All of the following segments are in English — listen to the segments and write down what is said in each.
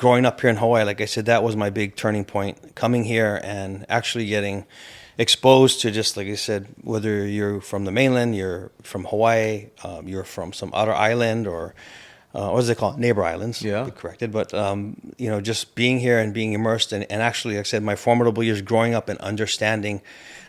growing up here in Hawaii, like I said, that was my big turning point. Coming here and actually getting exposed to, just like I said, whether you're from the mainland, you're from Hawaii, you're from some outer island, or what is it called? Neighbor islands. Yeah. Be corrected. But, just being here and being immersed, and actually, like I said, my formidable years growing up and understanding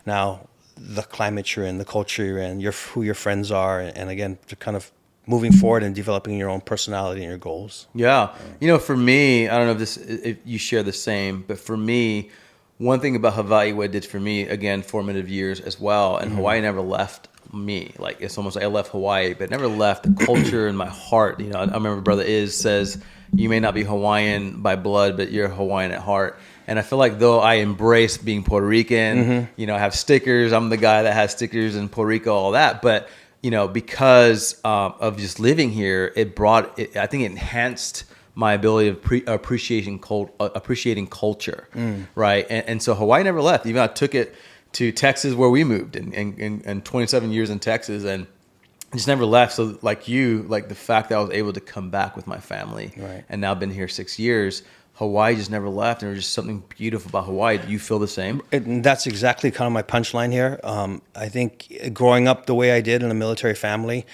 now the climate you're in, the culture you're in, who your friends are, and again, to kind of moving forward and developing your own personality and your goals. Yeah. For me, I don't know if you share the same, but for me, one thing about Hawaii, what it did for me, again, formative years as well, and Hawaii never left me. Like, it's almost like I left Hawaii, but never left the culture in my heart. I remember Brother Iz says, you may not be Hawaiian by blood, but you're Hawaiian at heart. And I feel like though I embrace being Puerto Rican, I have stickers. I'm the guy that has stickers in Puerto Rico, all that. But, because of just living here, I think it enhanced my ability of appreciating culture, right? And so Hawaii never left. Even I took it to Texas, where we moved, and 27 years in Texas, and just never left. So like the fact that I was able to come back with my family, right, and now I've been here 6 years, Hawaii just never left, and there's just something beautiful about Hawaii. Do you feel the same? And that's exactly kind of my punchline here. I think growing up the way I did in a military family,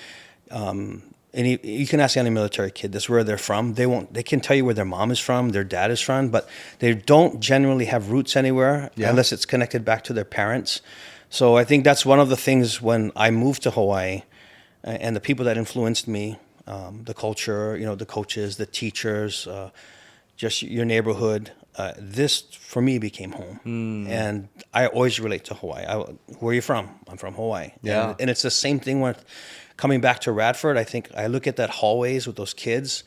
and you can ask any military kid, that's where they're from. They can tell you where their mom is from, their dad is from, but they don't generally have roots anywhere unless it's connected back to their parents. So I think that's one of the things when I moved to Hawaii, and the people that influenced me, the culture, the coaches, the teachers, just your neighborhood. This for me became home, and I always relate to Hawaii. Where are you from? I'm from Hawaii. Yeah, and it's the same thing with coming back to Radford. I think I look at that hallways with those kids.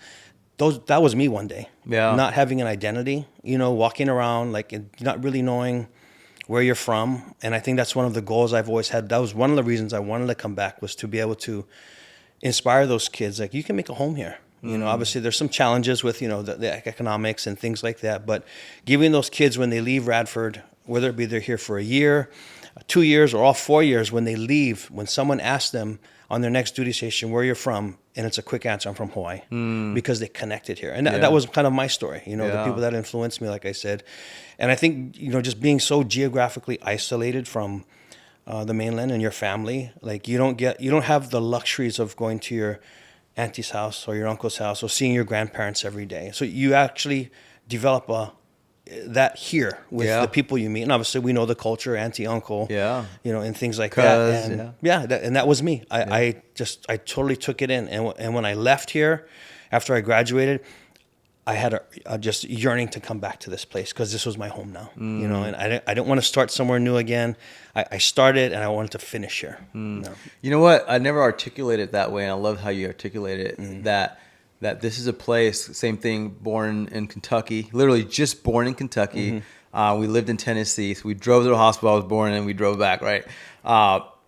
That was me one day. Yeah, not having an identity. Walking around like not really knowing where you're from. And I think that's one of the goals I've always had. That was one of the reasons I wanted to come back, was to be able to inspire those kids. Like, you can make a home here. Obviously there's some challenges with, the economics and things like that, but giving those kids, when they leave Radford, whether it be they're here for a year, 2 years, or all 4 years, when they leave, when someone asks them on their next duty station, where you're from, and it's a quick answer, I'm from Hawaii, because they connected here. And that was kind of my story, the people that influenced me, like I said. And I think, just being so geographically isolated from the mainland and your family, like you don't have the luxuries of going to your auntie's house or your uncle's house or seeing your grandparents every day. So you actually develop that here with the people you meet. And obviously we know the culture, auntie, uncle, and things like that. And and that was me. I totally took it in. And when I left here after I graduated, I had a just yearning to come back to this place, because this was my home now, and I didn't want to start somewhere new again. I started, and I wanted to finish here. You know what? I never articulated it that way, and I love how you articulate it, that this is a place, same thing, born in Kentucky, literally just born in Kentucky. We lived in Tennessee, so we drove to the hospital I was born in, and we drove back, right?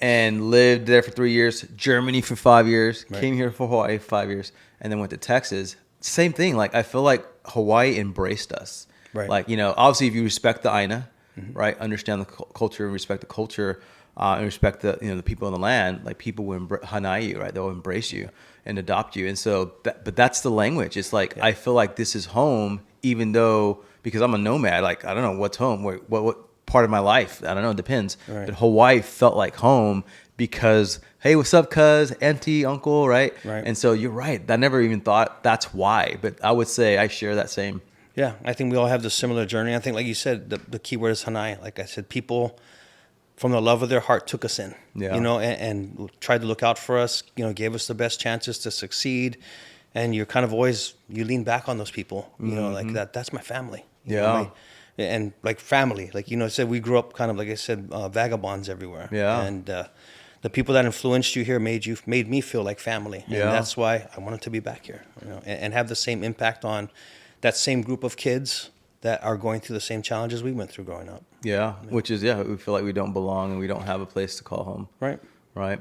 And lived there for 3 years, Germany for 5 years, came here for Hawaii for 5 years, and then went to Texas. Same thing. Like, I feel like Hawaii embraced us. Right. Like, obviously if you respect the Aina, right, understand the culture, respect the culture, and respect the the people in the land, like, people will hanai you, right? They'll embrace you and adopt you. And so, but that's the language. It's like, I feel like this is home, even though, because I'm a nomad, like, I don't know what's home, what part of my life, I don't know, it depends. Right. But Hawaii felt like home, because, hey, what's up, cuz, auntie, uncle, right? And so you're right. I never even thought that's why, but I would say I share that same. Yeah, I think we all have this similar journey. I think, like you said, the key word is hanai. Like I said, people from the love of their heart took us in, and tried to look out for us, gave us the best chances to succeed. And you're kind of always, you lean back on those people, like that's my family. And like family, like, I said, we grew up kind of, like I said, vagabonds everywhere. And the people that influenced you here made me feel like family. And that's why I wanted to be back here, and have the same impact on that same group of kids that are going through the same challenges we went through growing up. Which is, we feel like we don't belong and we don't have a place to call home. Right. Right.